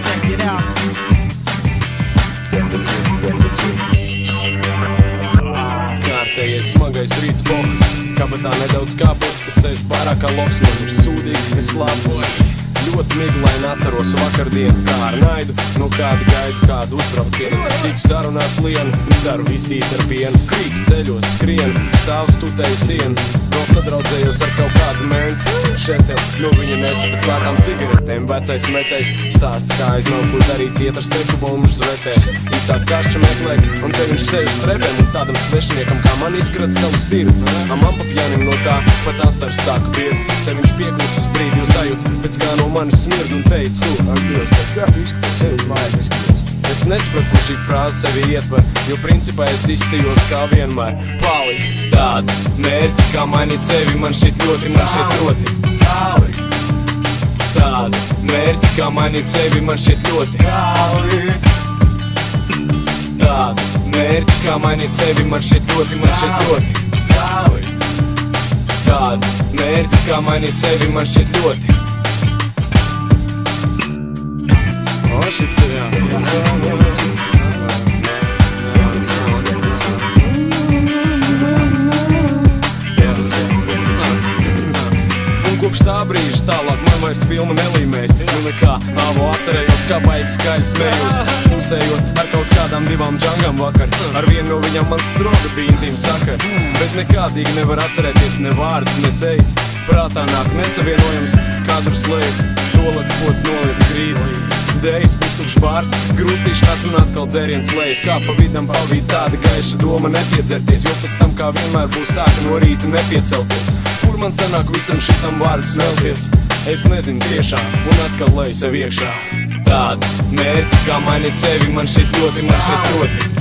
check it out. Kārtējais smagais rīts bokas, kabatā nedaudz kāpus, es sēžu bārā kā loks, man ir sūdīgi, es slāpos. Ļoti miglaini atceros vakardienu, kā ar naidu, no kāda gaidu kādu uzbraucienu. Citu sarunās lienu, dzeru visīt ar pienu, krītu ceļos, skrienu, stāvu stutēju sienu. Vēl sadraudzējos ar kaut kādu mentu, šeit tev, nu viņa nesa pēc lētām cigaretēm. Vecais metējs stāsta, kā aiznav, ko darīt, iet ar steku bombu zvetē. Īsāk kašķa meklēt, un te viņš sevi strepēm, un tādam svešiniekam kā man izskrat savu sirdi. Man pa pjanim no tā, pat asars sāka birt. Te viņš pieklus uz brīdi, jo sajūt, pēc kā no manis smird un teica, Ak, Dievs, pēc kā tu izskaties, sevi mājās izskaties. es nesapratu, ko šī frāze sevi ietver, jo principā es izstījos kā vienmēr. Pali, tāda mērķi, kā mainīt sevi, man šķiet ļoti, Pali, tāda mērķi, kā mainīt sevi, man šķiet ļoti. Tāda mērķi, kā mainīt sevi, man šķiet ļoti. Tāda mērķi, kā mainīt sevi, man šķiet ļoti. O, šits ir jā. Un kopš tā brīža tālāk man vairs filma nelīmēs. Nu nekā, avo atcerējos, kā baigi skaļi smējos, pusējot ar kaut kādām divām džangām vakar. Ar vienu no viņām man stroga bija intīma sakara, bet nekādīgi nevar atcerēties ne vārds, ne sejas. Prātā nāk nesavienojams, kadrs lejas, tolets pods noliet grīdi. Dējas pustukšs bārs, grūstīšās un atkal dzēriens lejas. Kā pa vidam pavīt tāda gaiša doma nepiedzerties, jo pēc tam kā vienmēr būs tā, ka no rīta nepiecelties. Kur man sanāk visam šitam vārdu smelties? Es nezinu tiešām, un atkal leju sev iekšā. Tāda mērķi, kā mainīt sevi, man šķiet ļoti.